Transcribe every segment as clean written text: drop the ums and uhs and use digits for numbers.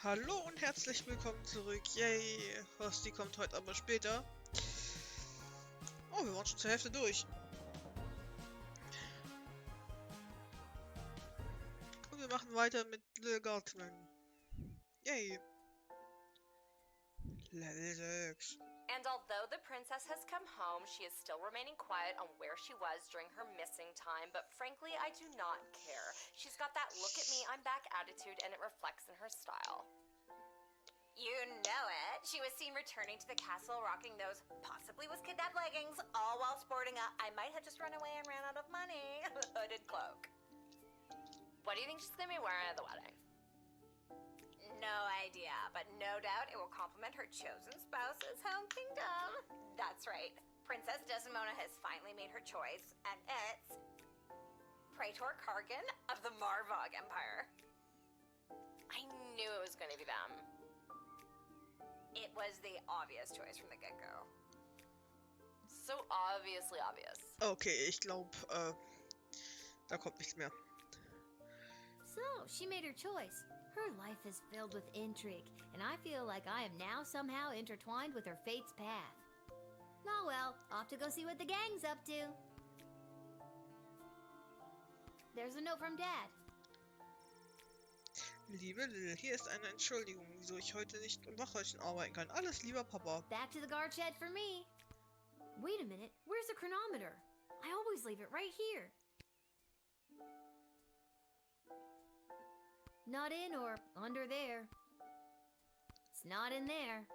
Hallo und herzlich willkommen zurück. Yay, Hosti kommt heute aber später. Oh, wir waren schon zur Hälfte durch. Und wir machen weiter mit Lil Guardsman. Yay. Level 6. And although the princess has come home, she is still remaining quiet on where she was during her missing time, but frankly, I do not care. She's got that look at me, I'm back attitude, and it reflects in her style. You know it. She was seen returning to the castle rocking those possibly was kidnapped leggings, all while sporting a I might have just run away and ran out of money hooded cloak. What do you think she's gonna be wearing at the wedding? No idea, but no doubt it will complement her chosen spouse's home kingdom. That's right. Princess Desdemona has finally made her choice, and it's Praetor Kargan of the Marvog Empire. I knew it was going to be them. It was the obvious choice from the get-go. So obviously obvious. Okay, ich glaube, da kommt nichts mehr. So, she made her choice. Her life is filled with intrigue, and I feel like I am now somehow intertwined with her fate's path. Oh well, off to go see what the gang's up to. There's a note from Dad. Liebe Lil, hier ist eine Entschuldigung, wieso ich heute nicht im Wachhäuschen arbeiten kann. Alles lieber Papa. Back to the guard shed for me. Wait a minute, where's the chronometer? I always leave it right here. Not in or under there. It's not in there.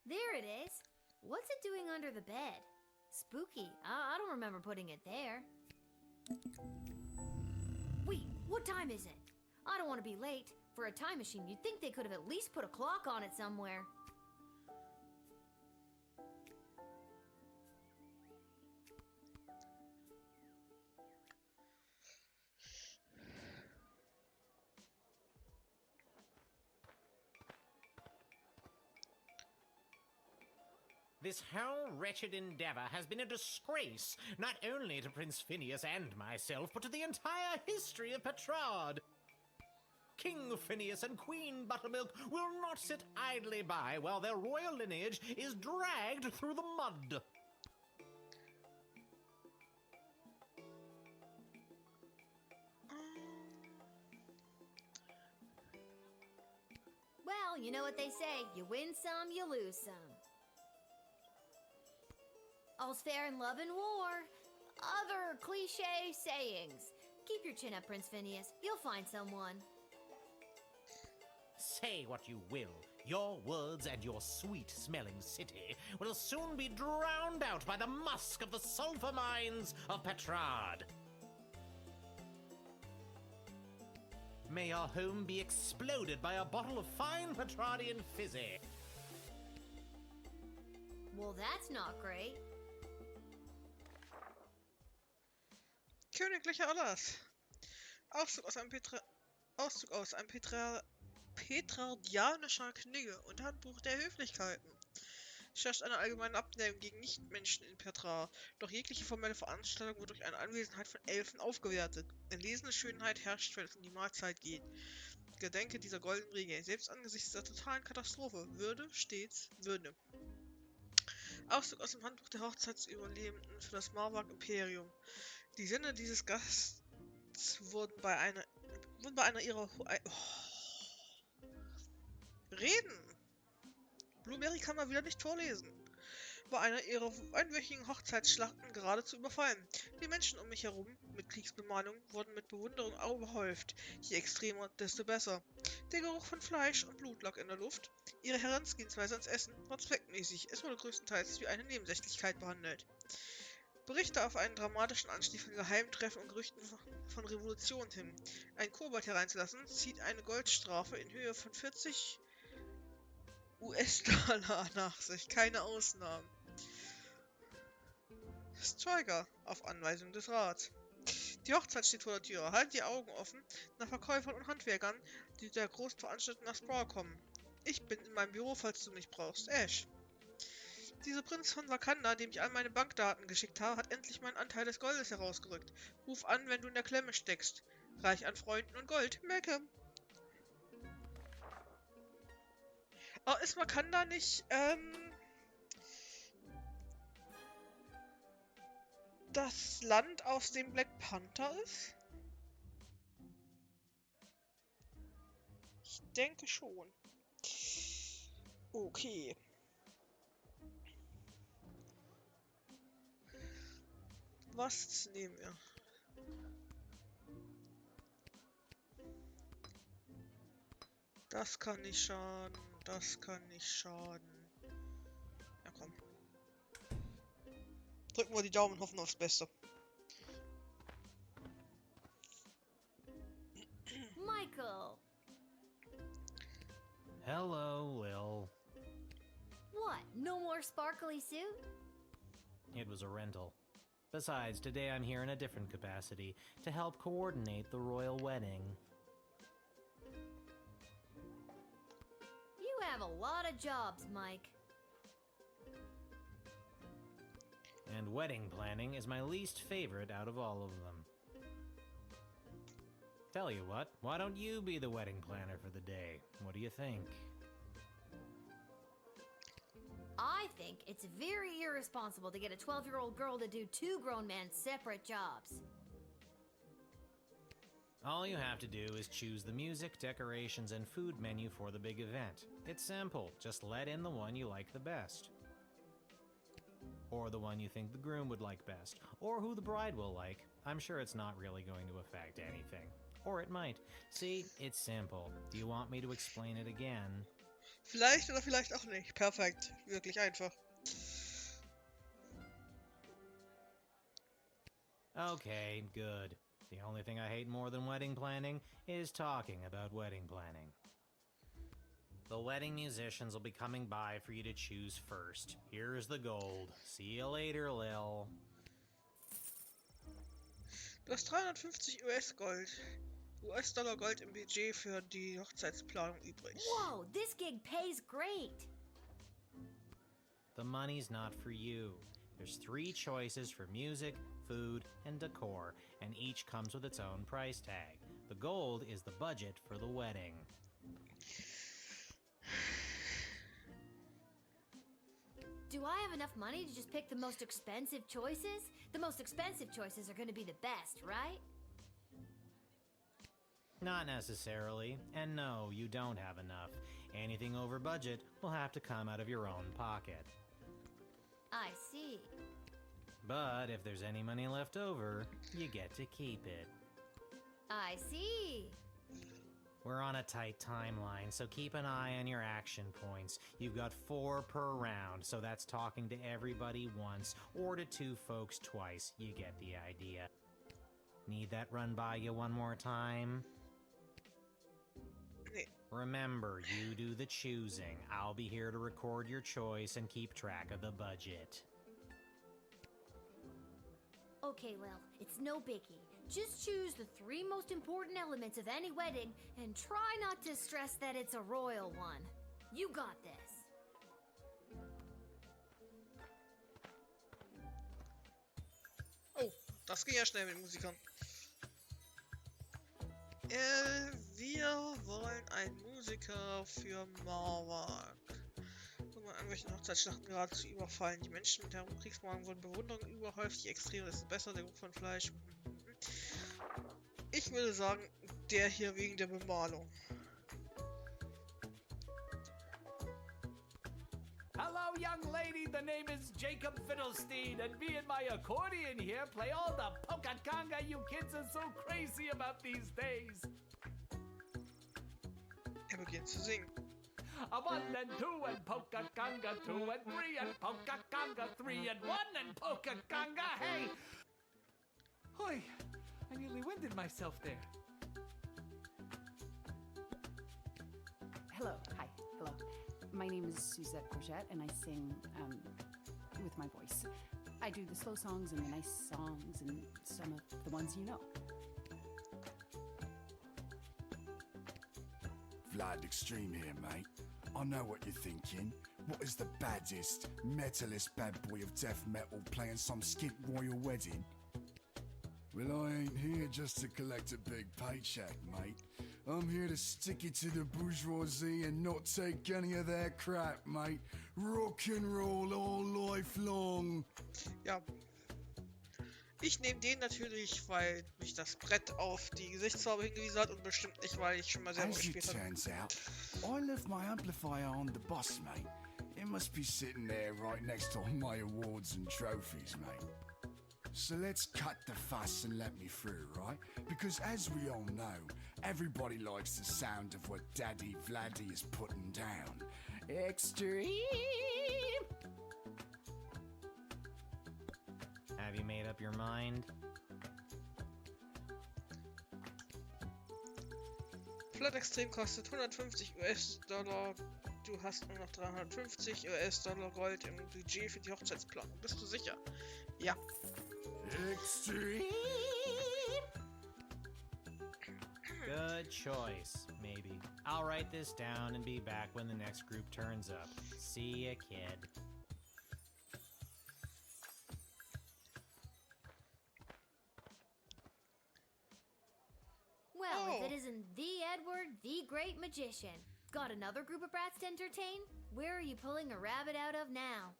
There it is. What's it doing under the bed? Spooky. I don't remember putting it there. Wait, what time is it? I don't want to be late. For a time machine, you'd think they could have at least put a clock on it somewhere. This whole wretched endeavor has been a disgrace, not only to Prince Phineas and myself, but to the entire history of Petrarch. King Phineas and Queen Buttermilk will not sit idly by while their royal lineage is dragged through the mud. Well, you know what they say. You win some, you lose some. All's fair in love and war. Other cliche sayings. Keep your chin up, Prince Phineas. You'll find someone. Say what you will, your words and your sweet-smelling city will soon be drowned out by the musk of the sulfur mines of Petrarch. May our home be exploded by a bottle of fine Petrardian fizzy. Well, that's not great. Königlicher Erlass. Auszug aus einem petrardianischer Knigge und Handbuch der Höflichkeiten. Es herrscht eine allgemeine Abneigung gegen Nichtmenschen in Petra, doch jegliche formelle Veranstaltung wird durch eine Anwesenheit von Elfen aufgewertet. Erlesene Schönheit herrscht, wenn es um die Mahlzeit geht. Gedenke dieser goldenen Regel, selbst angesichts der totalen Katastrophe, Würde stets Würde. Auszug aus dem Handbuch der Hochzeitsüberlebenden für das Marwag Imperium. Die Sinne dieses Gasts wurden bei einer ihrer Reden. Blueberry kann mal wieder nicht vorlesen. Bei einer ihrer einwöchigen Hochzeitsschlachten geradezu überfallen. Die Menschen um mich herum mit Kriegsbemalung wurden mit Bewunderung überhäuft. Je extremer, desto besser. Der Geruch von Fleisch und Blut lag in der Luft. Ihre Herangehensweise ans Essen war zweckmäßig. Es wurde größtenteils wie eine Nebensächlichkeit behandelt. Berichte auf einen dramatischen Anstieg von Geheimtreffen und Gerüchten von Revolution hin. Einen Kobold hereinzulassen, zieht eine Goldstrafe in Höhe von 40 US-Dollar nach sich. Keine Ausnahmen. Striker auf Anweisung des Rats. Die Hochzeit steht vor der Tür. Halt die Augen offen nach Verkäufern und Handwerkern, die der großen Veranstaltung nach Sprawl kommen. Ich bin in meinem Büro, falls du mich brauchst. Ash. Dieser Prinz von Wakanda, dem ich all meine Bankdaten geschickt habe, hat endlich meinen Anteil des Goldes herausgerückt. Ruf an, wenn du in der Klemme steckst. Reich an Freunden und Gold. Malcolm. Aber ist man kann da nicht, das Land, aus dem Black Panther ist? Ich denke schon. Okay. Was nehmen wir? Das kann nicht schaden. Das kann nicht schaden. Ja, komm. Drücken wir die Daumen und hoffen aufs Beste. Michael! Hello, Lil. What? No more sparkly suit? It was a rental. Besides, today I'm here in a different capacity to help coordinate the royal wedding. You have a lot of jobs, Mike. And wedding planning is my least favorite out of all of them. Tell you what, why don't you be the wedding planner for the day? What do you think? I think it's very irresponsible to get a 12-year-old girl to do two grown men's separate jobs. All you have to do is choose the music, decorations, and food menu for the big event. It's simple. Just let in the one you like the best. Or the one you think the groom would like best. Or who the bride will like. I'm sure it's not really going to affect anything. Or it might. See, it's simple. Do you want me to explain it again? Vielleicht oder vielleicht auch nicht. Perfekt. Wirklich einfach. Okay, good. The only thing I hate more than wedding planning is talking about wedding planning. The wedding musicians will be coming by for you to choose first. Here's the gold. See you later, Lil. Du hast 350 US-Dollar Gold im Budget für die Hochzeitsplanung übrig. Whoa, this gig pays great. The money's not for you. There's 3 choices for music, food, and decor, and each comes with its own price tag. The gold is the budget for the wedding. Do I have enough money to just pick the most expensive choices? The most expensive choices are going to be the best, right? Not necessarily, and no, you don't have enough. Anything over budget will have to come out of your own pocket. I see. But if there's any money left over, you get to keep it. I see. We're on a tight timeline, so keep an eye on your action points. You've got 4 per round, so that's talking to everybody once, or to 2 folks twice. You get the idea. Need that run by you one more time? Remember, you do the choosing. I'll be here to record your choice and keep track of the budget. Okay, Lil, it's no biggie. Just choose the 3 most important elements of any wedding and try not to stress that it's a royal one. You got this. Oh, das ging ja schnell mit den Musikern. Wir wollen einen Musiker für Marwak. Guck mal, an welchen Hochzeitsschlachten geradezu überfallen. Die Menschen mit der Kriegswagen wurden Bewunderung überhäuft. Je extremer, desto besser. Der Geruch von Fleisch. Ich würde sagen, der hier wegen der Bemalung. Hello, young lady. The name is Jacob Fiddlestein, and me and my accordion here play all the polka conga you kids are so crazy about these days. Er beginnt zu singen. A 1 and 2 and polka conga 2 and 3 and polka conga 3 and 1 and polka conga. Hey! Hoy, I nearly winded myself there. Hello, hi, hello. My name is Suzette Courgette, and I sing with my voice. I do the slow songs and the nice songs and some of the ones you know. Vlad Extreme here, mate. I know what you're thinking. What is the baddest, metalist bad boy of death metal playing some skint royal wedding? Well, I ain't here just to collect a big paycheck, mate. I'm here to stick it to the bourgeoisie and not take any of their crap, mate. Rock and roll all life long. Ja. Ich nehme den natürlich, weil mich das Brett auf die Gesichtsfarbe hingewiesen hat und bestimmt nicht, weil ich schon mal selber As it gespielt habe. turns out, I left my amplifier on the bus, mate. It must be sitting there right next to all my awards and trophies, mate. So let's cut the fuss and let me through, right? Because as we all know, everybody likes the sound of what Daddy Vladdy is putting down. Extreme! Have you made up your mind? Flat Extreme kostet 150 US-Dollar. Du hast nur noch 350 US-Dollar Gold im Budget für die Hochzeitsplanung. Bist du sicher? Ja. Extreme! Good choice, maybe. I'll write this down and be back when the next group turns up. See ya, kid. Well, if it isn't the Edward, the great magician. Got another group of brats to entertain? Where are you pulling a rabbit out of now?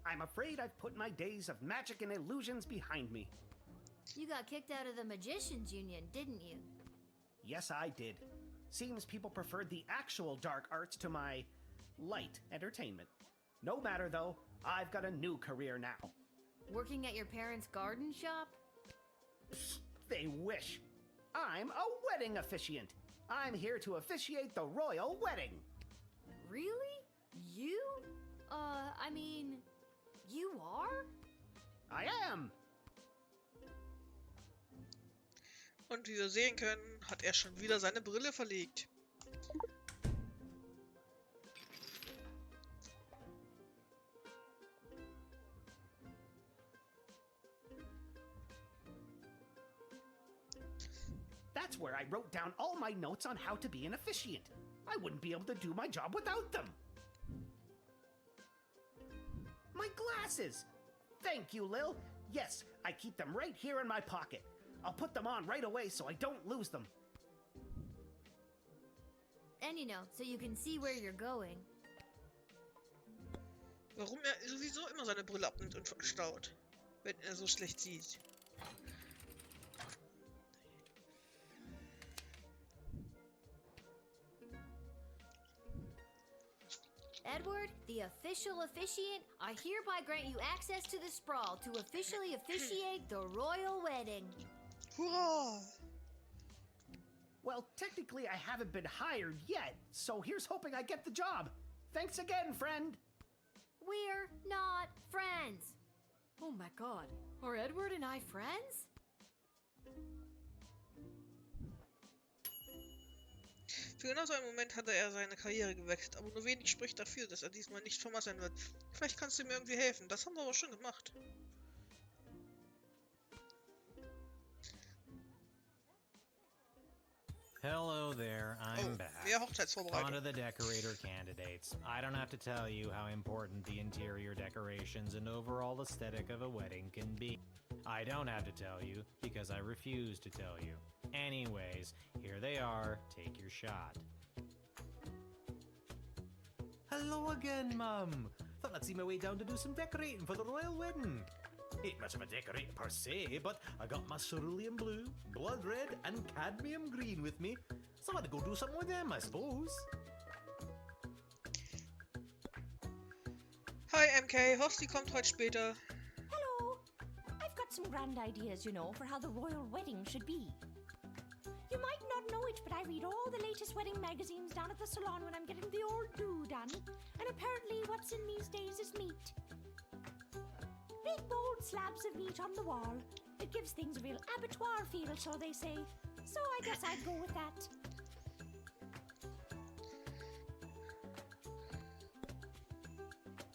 I'm afraid I've put my days of magic and illusions behind me. You got kicked out of the Magicians Union, didn't you? Yes, I did. Seems people preferred the actual dark arts to my light entertainment. No matter though, I've got a new career now. Working at your parents' garden shop? Psst, they wish. I'm a wedding officiant. I'm here to officiate the royal wedding. Really? You? I mean, you are? I am. Und wie wir sehen können, hat er schon wieder seine Brille verlegt. That's where I wrote down all my notes on how to be an officiant. I wouldn't be able to do my job without them. My glasses! Thank you, Lil. Yes, I keep them right here in my pocket. I'll put them on right away so I don't lose them. And so you can see where you're going. Warum er sowieso immer seine Brille abnimmt und verstaut, wenn er so schlecht sieht. Edward, the official officiant, I hereby grant you access to the sprawl to officially officiate the royal wedding. Hurra! Well, technically I haven't been hired yet, so here's hoping I get the job. Thanks again, friend. We're not friends. Oh my god, are Edward and I friends? Für genau so einen Moment hatte er seine Karriere gewechselt, aber nur wenig spricht dafür, dass er diesmal nicht vermasseln wird. Vielleicht kannst du mir irgendwie helfen, das haben wir aber schon gemacht. Hello there, I'm back. Wer Hochzeitsvorbereitung. On to the decorator candidates. I don't have to tell you how important the interior decorations and overall aesthetic of a wedding can be. I don't have to tell you, because I refuse to tell you. Anyways, here they are. Take your shot. Hello again, Mum. Thought I'd see my way down to do some decorating for the royal wedding. Ain't much of a decorating per se, but I got my cerulean blue, blood red, and cadmium green with me, so I had to go do something with them, I suppose. Hi MK, Hosti kommt heute später. Hello! I've got some grand ideas, for how the royal wedding should be. You might not know it, but I read all the latest wedding magazines down at the salon when I'm getting the old do done. And apparently what's in these days is meat. Big bold slabs of meat on the wall. It gives things a real abattoir feel, so they say. So I guess I'd go with that.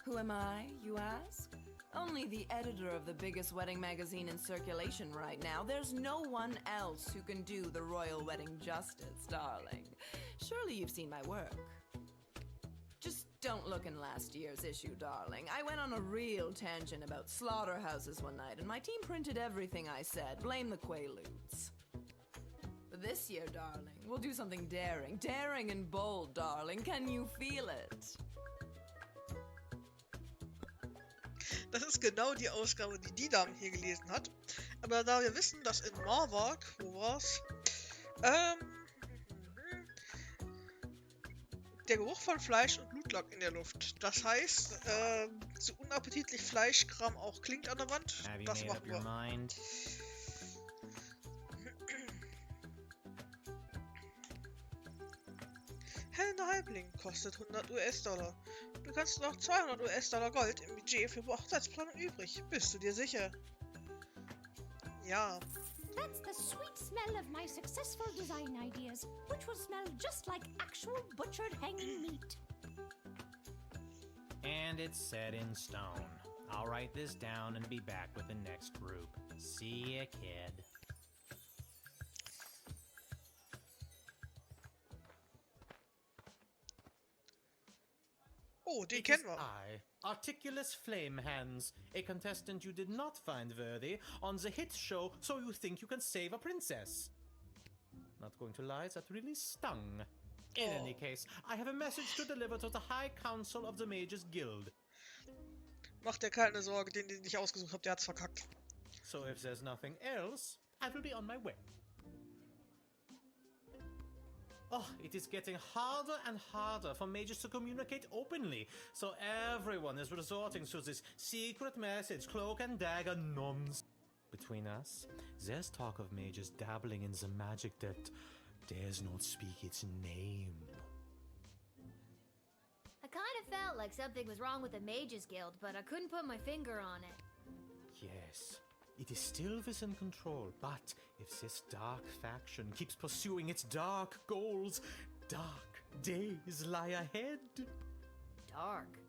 Who am I, you ask? Only the editor of the biggest wedding magazine in circulation right now. There's no one else who can do the royal wedding justice, darling. Surely you've seen my work. Just don't look in last year's issue, darling. I went on a real tangent about slaughterhouses one night, and my team printed everything I said. Blame the Quaaludes. But This year, darling, we'll do something daring. Daring and bold, darling. Can you feel it? Das ist genau die Ausgabe, die die Dame hier gelesen hat. Aber da wir wissen, dass in Marwak, wo war's? Der Geruch von Fleisch und Blut lag in der Luft. Das heißt, so unappetitlich Fleischkram auch klingt an der Wand. Das machen wir. Hellender Halbling kostet 100 US-Dollar. Du kannst noch 200 US-Dollar Gold im Budget für Hochzeitsplanung übrig. Bist du dir sicher? Ja. That's the sweet smell of my successful design ideas, which will smell just like actual butchered hanging meat. And it's set in stone. I'll write this down and be back with the next group. See ya, kid. Oh, den It kennen is wir. I, Articulous Flamehands, a contestant you did not find worthy on the hit show So You Think You Can Save a Princess. Not going to lie, that really stung. In any case, I have a message to deliver to the High Council of the Mages Guild. Macht dir keine Sorge, den ich nicht ausgesucht habe, der hat's verkackt. So if there's nothing else, I will be on my way. Oh, it is getting harder and harder for mages to communicate openly, so everyone is resorting to this secret message, cloak and dagger nonsense. Between us, there's talk of mages dabbling in the magic that dares not speak its name. I kind of felt like something was wrong with the Mages Guild, but I couldn't put my finger on it. Yes, it is still within control, but if this dark faction keeps pursuing its dark goals, dark days lie ahead. Dark.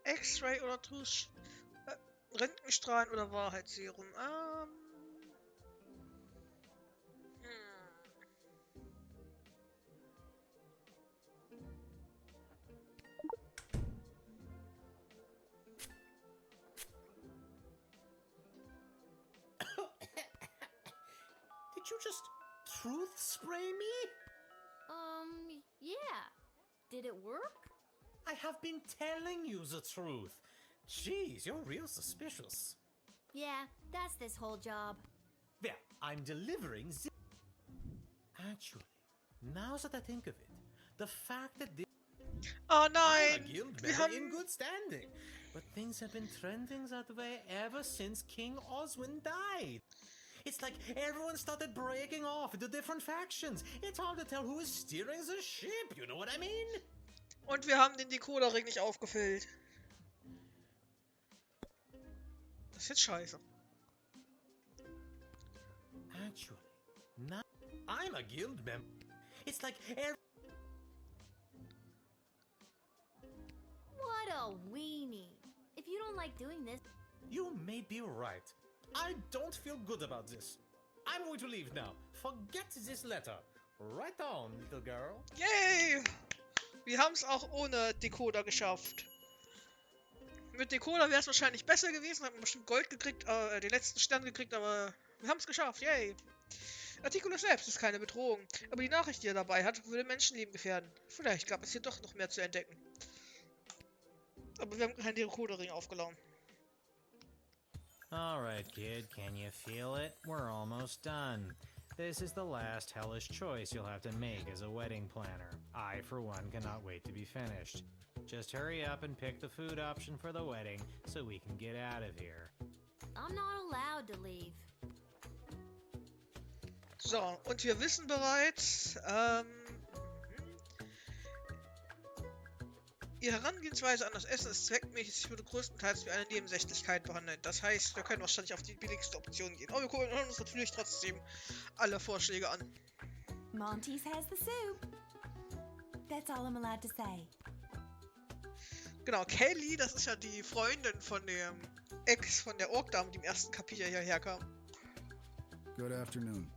X-Ray oder Tusch. Röntgenstrahlen oder Wahrheitsserum. Did you just truth spray me? Yeah. Did it work? I have been telling you the truth. Jeez, you're real suspicious. Yeah, that's this whole job. Well, I'm delivering the... Actually, now that I think of it, the fact that this... Oh I'm nein! a guild Wir member in haben... good standing. But things have been trending that way ever since King Oswin died. It's like everyone started breaking off into different factions. It's hard to tell who is steering the ship, you know what I mean? Und wir haben den Decoder-Ring nicht aufgefüllt. Das ist jetzt scheiße. Actually, now I'm a guild member. It's like What a weenie. If you don't like doing this... You may be right. I don't feel good about this. I'm going to leave now. Forget this letter. Right on, little girl. Yay! Wir haben es auch ohne Decoder geschafft. Mit Decoder wäre es wahrscheinlich besser gewesen, hat man bestimmt Gold gekriegt, den letzten Stern gekriegt, aber wir haben es geschafft, yay! Articulus selbst ist keine Bedrohung, aber die Nachricht, die er dabei hat, würde Menschenleben gefährden. Vielleicht gab es hier doch noch mehr zu entdecken. Aber wir haben keinen Decoder-Ring aufgeladen. Alright, kid, can you feel it? We're almost done. This is the last hellish choice you'll have to make as a wedding planner. I, for one, cannot wait to be finished. Just hurry up and pick the food option for the wedding so we can get out of here. I'm not allowed to leave. So, und wir wissen bereits, Ihre Herangehensweise an das Essen ist zweckmäßig, wurde größtenteils wie eine Nebensächlichkeit behandelt. Das heißt, wir können wahrscheinlich auf die billigste Option gehen. Aber wir gucken uns natürlich trotzdem alle Vorschläge an. Monty says the soup. That's all I'm allowed to say. Genau, Kelly, das ist ja die Freundin von dem Ex von der Orkdame, die im ersten Kapitel hierher kam. Good afternoon.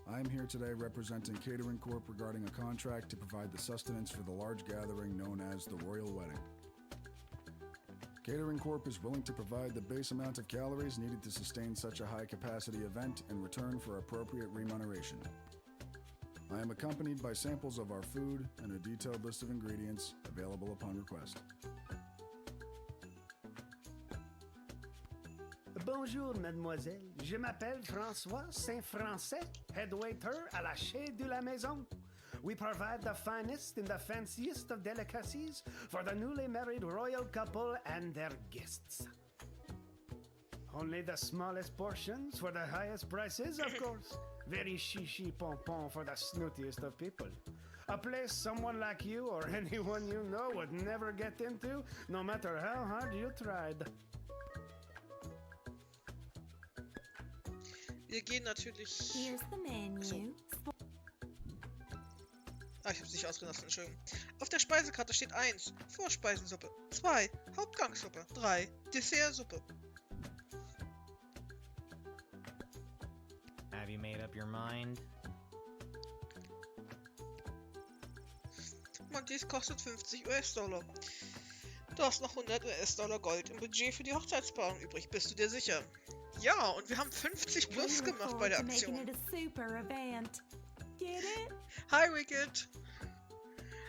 I am here today representing Catering Corp regarding a contract to provide the sustenance for the large gathering known as the Royal Wedding. Catering Corp is willing to provide the base amount of calories needed to sustain such a high-capacity event in return for appropriate remuneration. I am accompanied by samples of our food and a detailed list of ingredients available upon request. Bonjour, mademoiselle. Je m'appelle François Saint-Français, head waiter à la Chez de la Maison. We provide the finest and the fanciest of delicacies for the newly married royal couple and their guests. Only the smallest portions for the highest prices, of course. Very chichi pompon for the snootiest of people. A place someone like you or anyone you know would never get into, no matter how hard you tried. Wir gehen natürlich... Here's the menu. So. Ah, ich hab's nicht ausreden lassen, Entschuldigung. Auf der Speisekarte steht 1, Vorspeisensuppe, 2, Hauptgangssuppe, 3, Dessertsuppe. Have you made up your mind? Und dies kostet 50 US-Dollar. Du hast noch 100 US-Dollar Gold im Budget für die Hochzeitspaarung übrig, bist du dir sicher? Ja, und wir haben 50 plus gemacht bei der Aktion. Making it a super event. Get it? Hi, Wicked!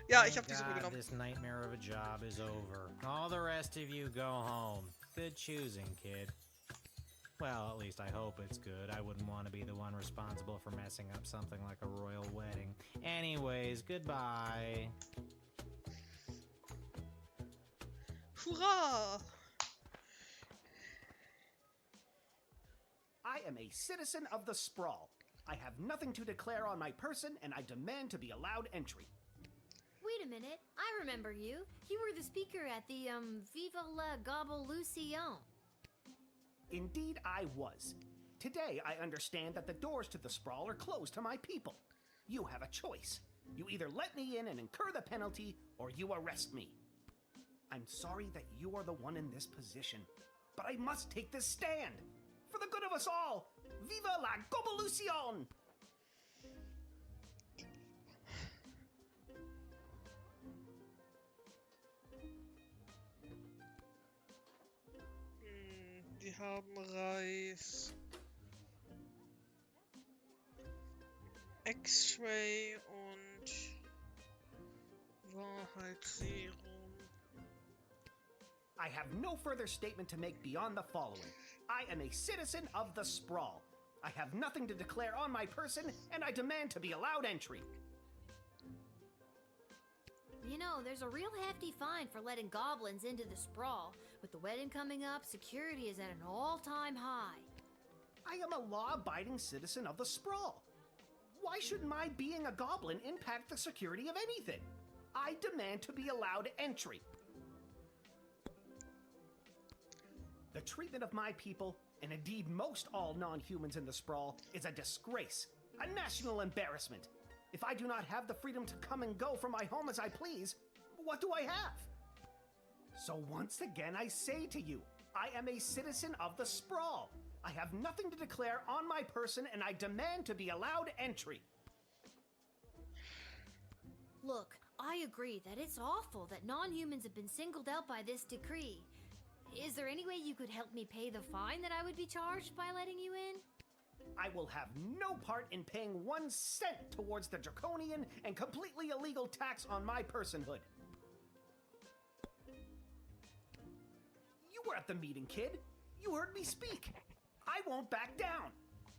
Ja, ich habe die Thank Suppe God genommen. this nightmare of a job is over. All the rest of you go home. Good choosing, kid. Well, at least I hope it's good. I wouldn't want to be the one responsible for messing up something like a royal wedding. Anyways, goodbye. Hurra! I am a citizen of the sprawl. I have nothing to declare on my person, and I demand to be allowed entry. Wait a minute, I remember you. You were the speaker at the, Viva la Gobolution. Indeed, I was. Today, I understand that the doors to the sprawl are closed to my people. You have a choice. You either let me in and incur the penalty, or you arrest me. I'm sorry that you are the one in this position, but I must take this stand. For the good of us all, Viva la Gobolution! Die haben Reis. X-Ray und Wahrheitsserum. I have no further statement to make beyond the following. I am a citizen of the sprawl. I have nothing to declare on my person, and I demand to be allowed entry. You know, there's a real hefty fine for letting goblins into the sprawl. With the wedding coming up, security is at an all-time high. I am a law-abiding citizen of the sprawl. Why should my being a goblin impact the security of anything? I demand to be allowed entry. The treatment of my people, and indeed most all non-humans in the sprawl, is a disgrace, a national embarrassment. If I do not have the freedom to come and go from my home as I please, what do I have? So once again I say to you, I am a citizen of the sprawl. I have nothing to declare on my person, and I demand to be allowed entry. Look, I agree that it's awful that non-humans have been singled out by this decree. Is there any way you could help me pay the fine that I would be charged by letting you in? I will have no part in paying 1 cent towards the draconian and completely illegal tax on my personhood. You were at the meeting, kid. You heard me speak. I won't back down.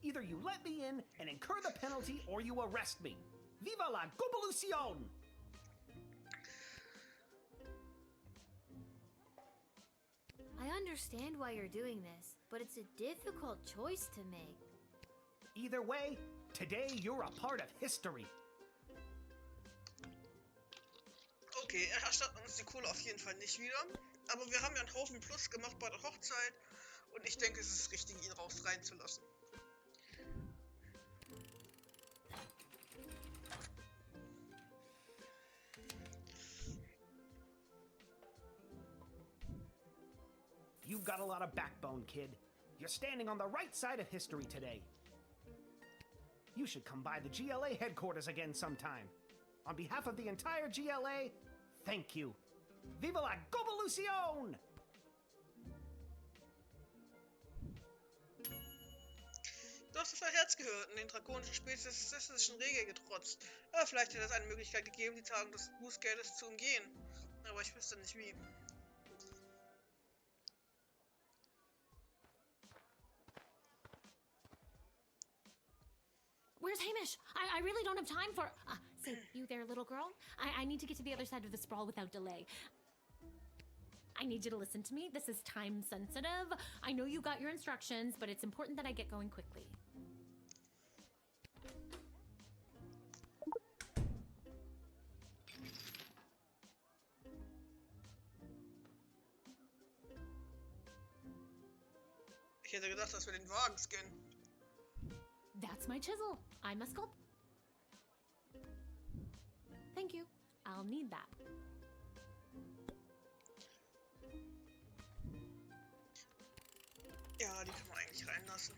Either you let me in and incur the penalty, or you arrest me. Viva la Gobolution! I understand why you're doing this, but it's a difficult choice to make. Either way, today you're a part of history. Okay, er erstattet uns die Kohle auf jeden Fall nicht wieder. Aber wir haben ja einen Haufen Plus gemacht bei der Hochzeit. Und ich denke, es ist richtig, ihn reinzulassen. You've got a lot of backbone, kid. You're standing on the right side of history today. You should come by the GLA headquarters again sometime. On behalf of the entire GLA, thank you. Viva la Gobolution! hast auf sein Herz gehört und den drakonischen spezifischen Regeln getrotzt. Aber vielleicht hätte es eine Möglichkeit gegeben, die Zahlung des Bußgeldes zu umgehen. Aber ich wüsste nicht wie. Where's Hamish? I really don't have time for... say, you there, little girl? I need to get to the other side of the sprawl without delay. I need you to listen to me. This is time sensitive. I know you got your instructions, but it's important that I get going quickly. Ich hätte gedacht, dass wir den Wagen scannen. That's my chisel. I'm a sculpt. Thank you. I'll need that. Ja, die kann man eigentlich reinlassen.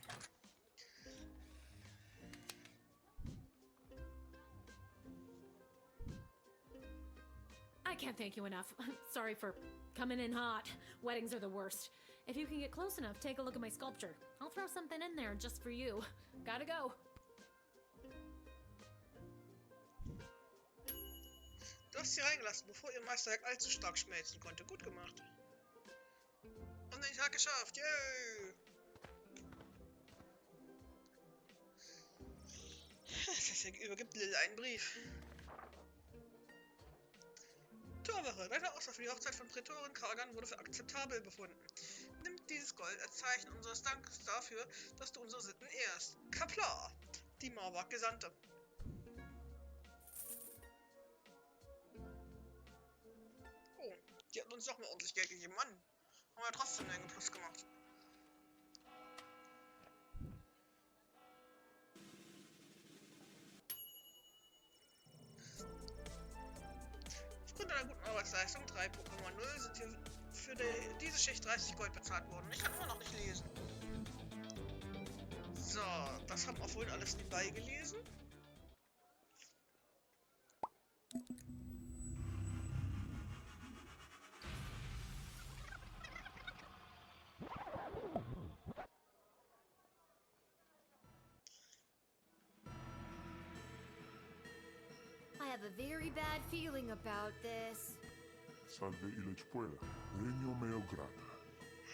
I can't thank you enough. Sorry for coming in hot. Weddings are the worst. If you can get close enough, take a look at my sculpture. I'll throw something in there just for you. Gotta go. Du hast sie reingelassen, bevor ihr Meisterwerk allzu stark schmelzen konnte. Gut gemacht. Und den Tag geschafft. Yay! Das übergibt Lil einen Brief. Torwache, deine Aussage für die Hochzeit von Prätorin Kargan wurde für akzeptabel befunden. Nimm dieses Gold als Zeichen unseres Dankes dafür, dass du unsere Sitten ehrst. Kapla! Die Mauerwag-Gesandte. Oh, die hat uns doch mal ordentlich Geld gegeben. Mann, haben wir trotzdem einen Plus gemacht. Aufgrund einer guten Arbeitsleistung 3.0 sind hier für diese Schicht 30 Gold bezahlt worden. Ich kann immer noch nicht lesen. So, das haben wir vorhin alles nebenbei gelesen. I have a very bad feeling about this. Salve Ilechpuela, Regno meo grata.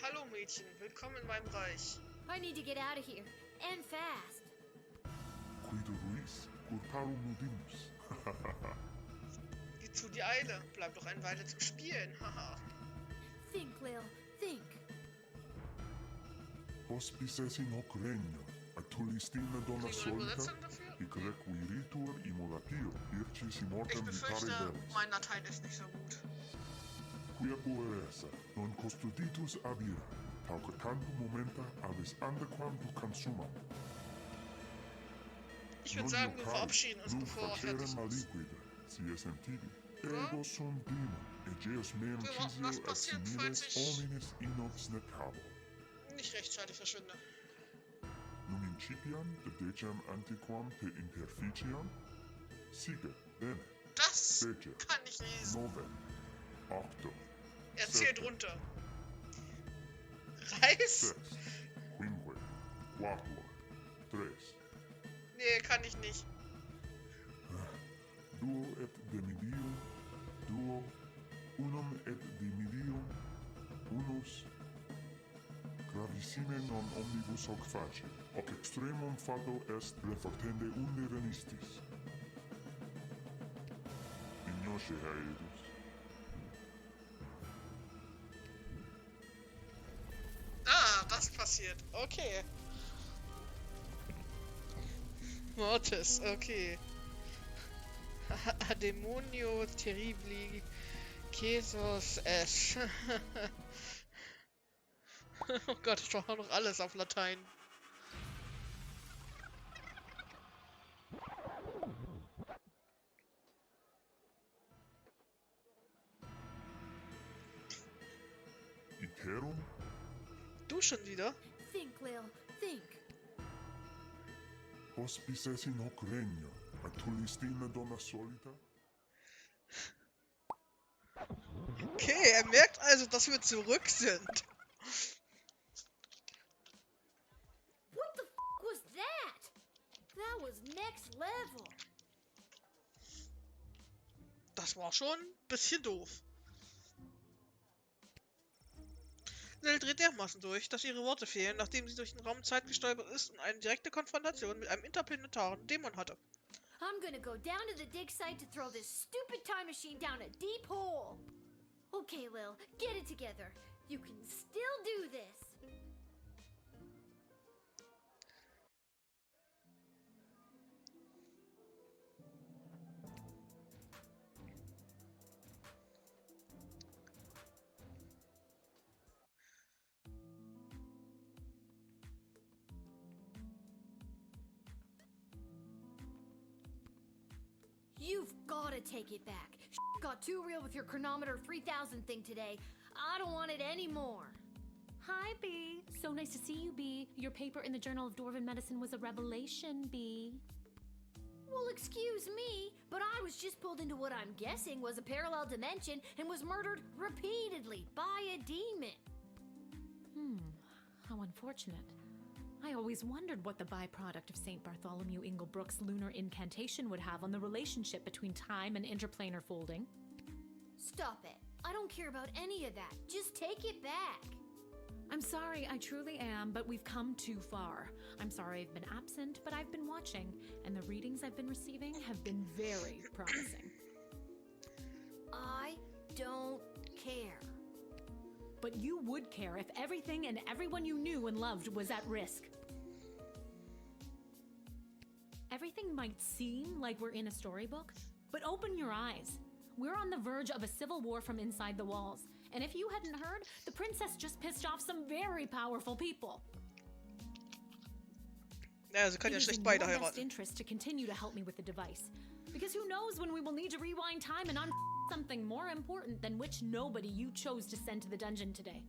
Hallo Mädchen, willkommen in meinem Reich. I need to get out of here, and fast. Guido Ruiz, Curparum Mudimus. Geh zu die Eile, bleib doch eine Weile zum Spielen, haha. Think, Lil, think. Hospices in hoc regno, actualistina donna Kriegen wir eine solita, Übersetzung dafür? hic requiritur immolatio, ircis Ich immortem vitare befürchte, velis. mein Latein ist nicht so gut. Quia pueresa, non custoditus abira, pauca tanto momenta avis andequam du consumam. Ich würde sagen, wir verabschieden uns, bevor er fertig ist. maliquida, si esem tibi. Ego sum dima, egeus meum Wir warten, cisio was et passiert, similes falls ich homines inox necabo. nicht rechtzeitig verschwinde. Num incipiam dedecam antiquam te interficiam? Sige, bene, Das dece, kann ich lesen. nove, octo, Er zählt runter. Reis? sex, quinque, quator, tres, Nee, kann ich nicht. duo et demidium, duo, unum et dimidium, unus, gravissime non omnibus hoc face, hoc extremum fato est refactende unde renistis. Ignosce haedus. Ah, das passiert. Okay. Mortis, okay. Demonio terribli Jesus es. Oh Gott, ich brauche noch alles auf Latein. Iterum? Du schon wieder? Think, Lil, think. Hospices in hoc regno, actualistina donna solita? Okay, er merkt also, dass wir zurück sind. What the f was that? next level. Das war schon ein bisschen doof. Lil dreht dermaßen durch, dass ihre Worte fehlen, nachdem sie durch den Raum Zeit gestolpert ist und eine direkte Konfrontation mit einem interplanetaren Dämon hatte. I'm gonna go down to the dig site to throw this stupid time machine down a deep hole. Okay, Lil, get it together. You can still do this. You've gotta take it back. Got too real with your chronometer 3000 thing today. I don't want it anymore. Hi, B. So nice to see you, B. Your paper in the Journal of Dwarven Medicine was a revelation, B. Well, excuse me, but I was just pulled into what I'm guessing was a parallel dimension and was murdered repeatedly by a demon. How unfortunate. I always wondered what the byproduct of St. Bartholomew Inglebrook's lunar incantation would have on the relationship between time and interplanar folding. Stop it. I don't care about any of that. Just take it back. I'm sorry, I truly am, but we've come too far. I'm sorry I've been absent, but I've been watching, and the readings I've been receiving have been very promising. I don't care. But you would care if everything and everyone you knew and loved was at risk. Everything might seem like we're in a storybook, but open your eyes. We're on the verge of a civil war from inside the walls. And if you hadn't heard, the princess just pissed off some very powerful people. Ja, sie können ja It is schlecht in beide your best heiraten. interest to continue to help me with the device. Because who knows when we will need to rewind time and something more important than which nobody you chose to send to the dungeon today.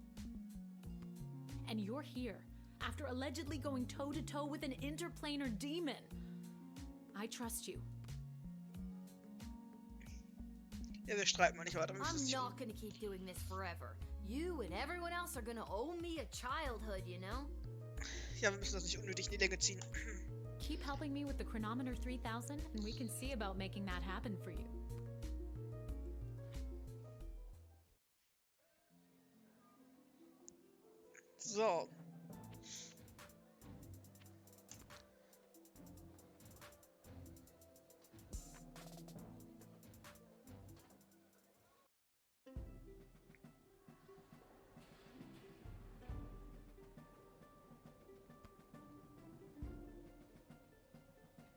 And you're here, after allegedly going toe-to-toe with an interplanar demon. I trust you. Ja, wir streiten mal nicht weiter. I'm not gonna keep doing this forever. You and everyone else are gonna owe me a childhood, you know? Ja, wir müssen das nicht unnötig in die Länge ziehen. Keep helping me with the chronometer 3000 and we can see about making that happen for you. So.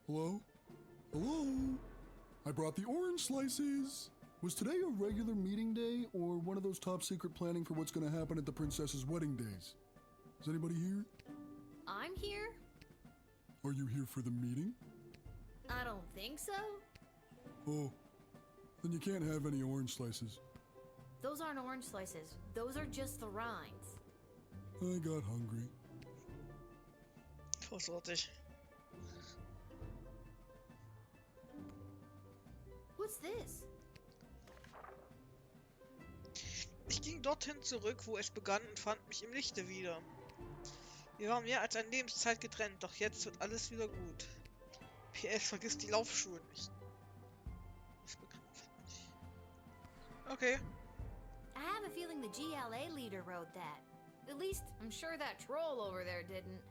Hello? Hello? I brought the orange slices. Was today a regular meeting day or one of those top secret planning for what's going to happen at the princess's wedding days? Is anybody here? I'm here? Are you here for the meeting? I don't think so. Oh, then you can't have any orange slices. Those aren't orange slices. Those are just the rinds. I got hungry. Großartig. What's this? Ich ging dorthin zurück, wo es begann und fand mich im Lichte wieder. Wir waren mehr als eine Lebenszeit getrennt, doch jetzt wird alles wieder gut. PS, vergiss die Laufschuhe nicht. Okay. I have a feeling the GLA leader wrote that. At least, I'm sure that troll over there didn't.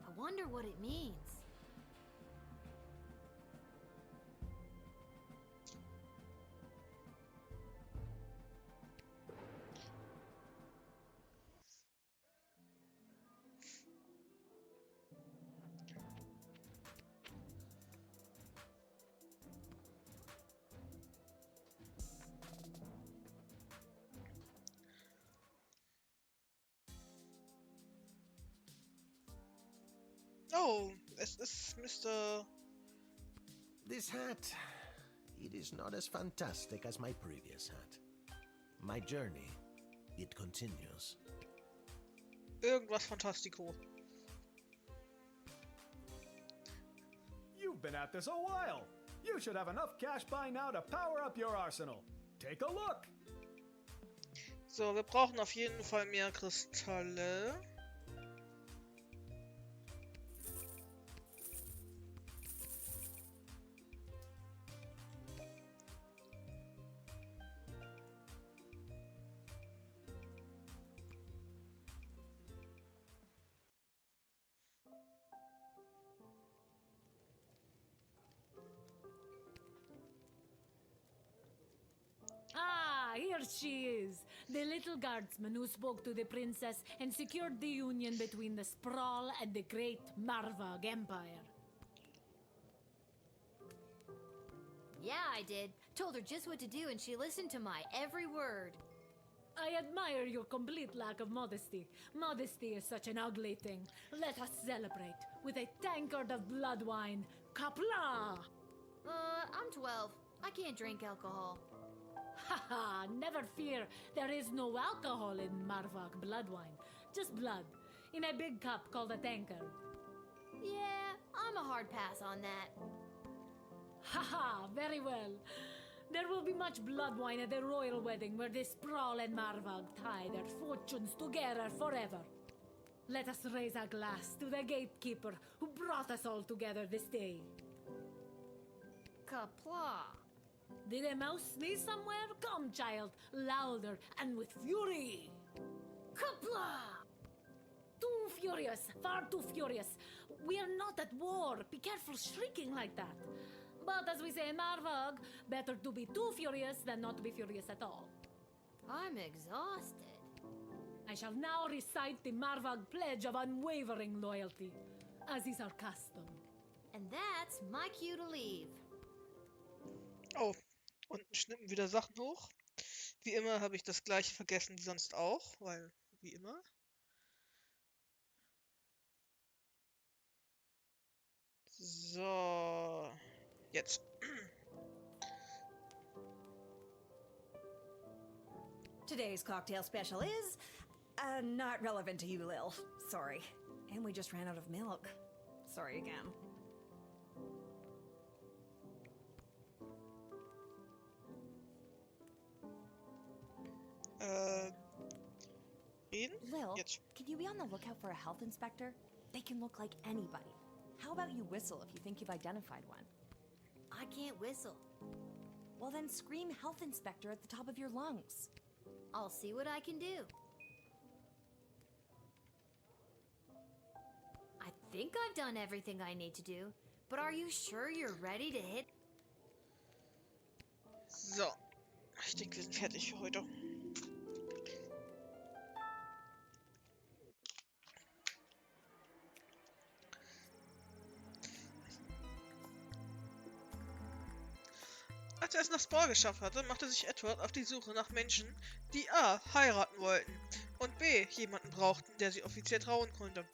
I wonder what it means. Oh, es ist Mr. This hat, it is not as fantastic as my previous hat. My journey, it continues. Irgendwas Fantastico. You've been at this a while. You should have enough cash by now to power up your arsenal. Take a look. So, wir brauchen auf jeden Fall mehr Kristalle. course she is. The little guardsman who spoke to the princess and secured the union between the Sprawl and the great Marvog Empire. Yeah, I did. Told her just what to do and she listened to my every word. I admire your complete lack of modesty. Modesty is such an ugly thing. Let us celebrate with a tankard of blood wine. Kapla! I'm 12. I can't drink alcohol. Haha, never fear. There is no alcohol in Marvog blood wine. Just blood. In a big cup called a tankard. Yeah, I'm a hard pass on that. Haha, very well. There will be much blood wine at the royal wedding where the Sprawl and Marvog tie their fortunes together forever. Let us raise a glass to the gatekeeper who brought us all together this day. Kapla. Did a mouse sneeze somewhere? Come, child, louder and with fury. Kapla! Too furious, far too furious. We are not at war. Be careful shrieking like that. But as we say in Marvog, better to be too furious than not to be furious at all. I'm exhausted. I shall now recite the Marvog pledge of unwavering loyalty, as is our custom. And that's my cue to leave. Oh, unten schnippen wieder Sachen hoch. Wie immer habe ich das gleiche vergessen wie sonst auch, weil, wie immer. So, jetzt. Today's cocktail special is not relevant to you, Lil. Sorry. And we just ran out of milk. Sorry again. Lil, Jetzt. can you be on the lookout for a health inspector? They can look like anybody. How about you whistle if you think you've identified one? I can't whistle. Well then scream health inspector at the top of your lungs. I'll see what I can do. I think I've done everything I need to do, but are you sure you're ready to hit? So, ich denke, wir sind fertig für heute. Als er es nach Sprawl geschafft hatte, machte sich Edward auf die Suche nach Menschen, die A. heiraten wollten und B. jemanden brauchten, der sie offiziell trauen konnte.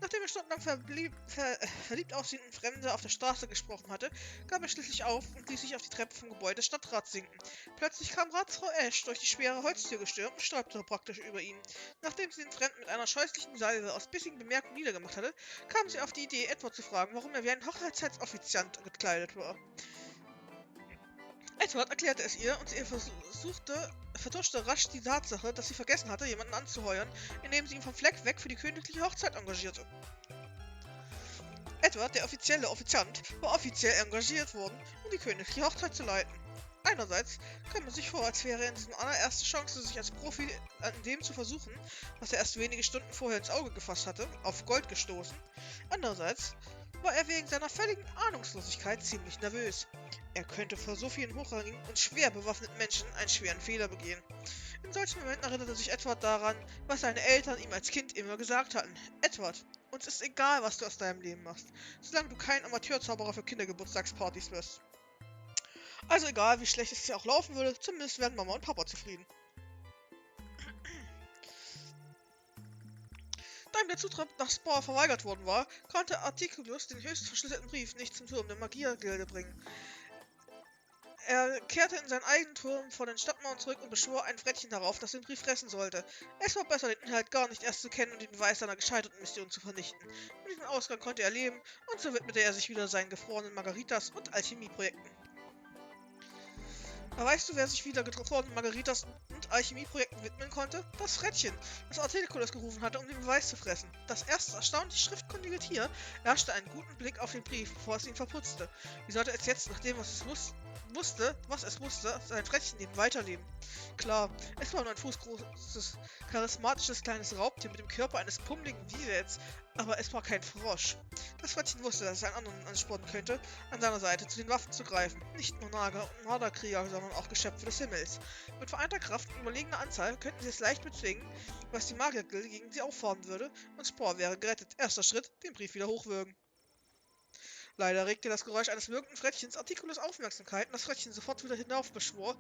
Nachdem er stundenlang verliebt aussehenden Fremde auf der Straße gesprochen hatte, gab er schließlich auf und ließ sich auf die Treppe vom Gebäude des Stadtrats sinken. Plötzlich kam Ratsfrau Ash durch die schwere Holztür gestürmt und stolperte praktisch über ihn. Nachdem sie den Fremden mit einer scheußlichen Salve aus bissigen Bemerkungen niedergemacht hatte, kam sie auf die Idee, Edward zu fragen, warum er wie ein Hochzeitsoffiziant gekleidet war. Edward erklärte es ihr und sie vertuschte rasch die Tatsache, dass sie vergessen hatte, jemanden anzuheuern, indem sie ihn vom Fleck weg für die königliche Hochzeit engagierte. Edward, der offizielle Offiziant, war offiziell engagiert worden, um die königliche Hochzeit zu leiten. Einerseits kam man sich vor, als wäre er in diesem allererste Chance, sich als Profi an dem zu versuchen, was er erst wenige Stunden vorher ins Auge gefasst hatte, auf Gold gestoßen. Andererseits war er wegen seiner völligen Ahnungslosigkeit ziemlich nervös. Er könnte vor so vielen hochrangigen und schwer bewaffneten Menschen einen schweren Fehler begehen. In solchen Momenten erinnerte sich Edward daran, was seine Eltern ihm als Kind immer gesagt hatten. Edward, uns ist egal, was du aus deinem Leben machst, solange du kein Amateurzauberer für Kindergeburtstagspartys wirst. Also egal, wie schlecht es dir auch laufen würde, zumindest werden Mama und Papa zufrieden. Da ihm der Zutritt nach Sprawl verweigert worden war, konnte Articulus den höchst verschlüsselten Brief nicht zum Turm der Magiergilde bringen. Er kehrte in seinen eigenen Turm vor den Stadtmauern zurück und beschwor ein Frettchen darauf, das den Brief fressen sollte. Es war besser, den Inhalt gar nicht erst zu kennen und den Beweis seiner gescheiterten Mission zu vernichten. Mit diesem Ausgang konnte er leben und so widmete er sich wieder seinen gefrorenen Margaritas und Alchemieprojekten. Aber weißt du, wer sich wieder gefrorenen Margaritas und Alchemieprojekten widmen konnte? Das Frettchen, das Articulus gerufen hatte, um den Beweis zu fressen. Das erst erstaunlich schriftkundige Tier erhaschte einen guten Blick auf den Brief, bevor es ihn verputzte. Wie sollte es jetzt, nachdem was es wusste, sein Frettchenleben weiterleben? Klar, es war nur ein fußgroßes, charismatisches kleines Raubtier mit dem Körper eines pummeligen Wiesels, aber es war kein Frosch. Das Frettchen wusste, dass es einen anderen anspornen könnte, an seiner Seite zu den Waffen zu greifen. Nicht nur Nager und Marderkrieger sah sondern auch Geschöpfe des Himmels. Mit vereinter Kraft und überlegener Anzahl könnten sie es leicht bezwingen, was die Magiergilde gegen sie auffahren würde, und Spore wäre gerettet. Erster Schritt, den Brief wieder hochwürgen. Leider regte das Geräusch eines wirkenden Frettchens Artikulos Aufmerksamkeit und das Frettchen sofort wieder hinaufbeschwor,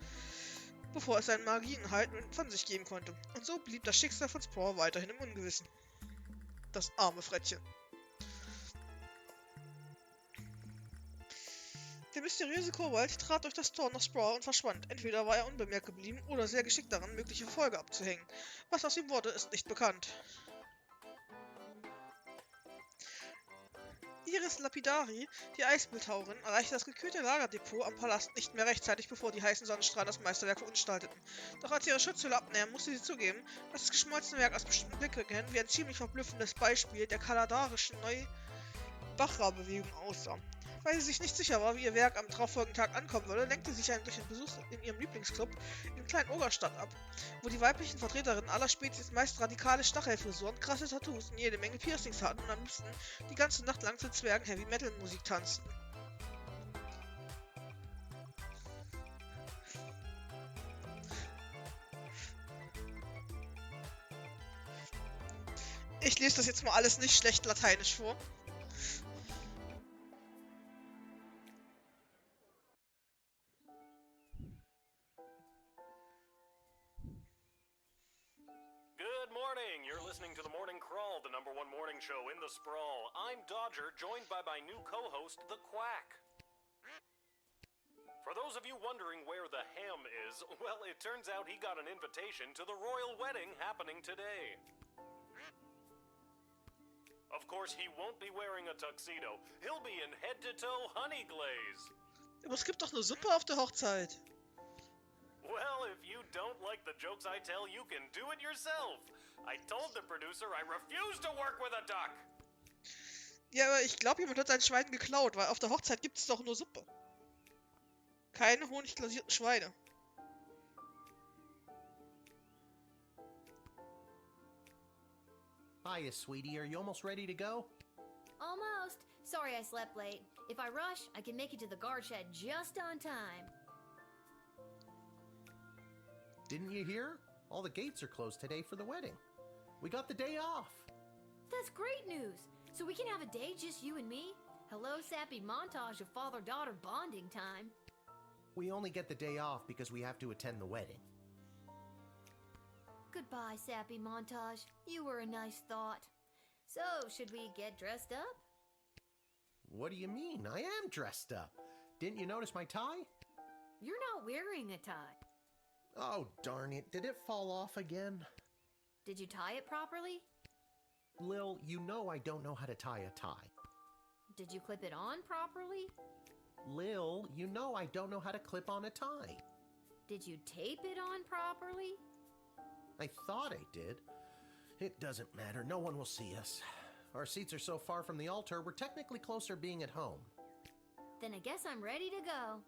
bevor es seinen Magieninhalt von sich geben konnte. Und so blieb das Schicksal von Spore weiterhin im Ungewissen. Das arme Frettchen. Der mysteriöse Kobold trat durch das Tor nach Spore und verschwand. Entweder war er unbemerkt geblieben oder sehr geschickt daran, mögliche Erfolge abzuhängen. Was aus ihm wurde, ist nicht bekannt. Iris Lapidari, die Eisbildhauerin, erreichte das gekühlte Lagerdepot am Palast nicht mehr rechtzeitig, bevor die heißen Sonnenstrahlen das Meisterwerk verunstalteten. Doch als sie ihre Schutzhülle abnäherten, musste sie zugeben, dass das geschmolzene Werk aus bestimmten Blickwinkeln wie ein ziemlich verblüffendes Beispiel der kaladarischen Neubachra-Bewegung aussah. Weil sie sich nicht sicher war, wie ihr Werk am darauffolgenden Tag ankommen würde, lenkte sie sich durch einen Besuch in ihrem Lieblingsclub in kleinen Ogerstadt ab, wo die weiblichen Vertreterinnen aller Spezies meist radikale Stachelfrisuren, krasse Tattoos und jede Menge Piercings hatten und am liebsten die ganze Nacht lang zu Zwergen Heavy-Metal-Musik tanzten. Ich lese das jetzt mal alles nicht schlecht lateinisch vor. Listening to the Morning Crawl, the #1 morning show in the sprawl. I'm Dodger, joined by my new co-host, the Quack. For those of you wondering where the ham is, well, it turns out he got an invitation to the royal wedding happening today. Of course, he won't be wearing a tuxedo. He'll be in head-to-toe honey glaze. Aber es gibt doch nur Suppe auf der Hochzeit. Well, if you don't like the jokes I tell, you can do it yourself. I told the producer I refuse to work with a duck. Ja, aber ich glaube, jemand hat sein Schwein geklaut, weil auf der Hochzeit gibt es doch nur Suppe. Keine honigglasierten Schweine. Hiya, sweetie. Are you almost ready to go? Almost. Sorry I slept late. If I rush, I can make it to the guard shed just on time. Didn't you hear? All the gates are closed today for the wedding. We got the day off. That's great news. So we can have a day just you and me? Hello, sappy montage of father-daughter bonding time. We only get the day off because we have to attend the wedding. Goodbye, sappy montage. You were a nice thought. So, should we get dressed up? What do you mean? I am dressed up. Didn't you notice my tie? You're not wearing a tie. Oh, darn it. Did it fall off again? Did you tie it properly? Lil, you know I don't know how to tie a tie. Did you clip it on properly? Lil, you know I don't know how to clip on a tie. Did you tape it on properly? I thought I did. It doesn't matter. No one will see us. Our seats are so far from the altar, we're technically closer being at home. Then I guess I'm ready to go.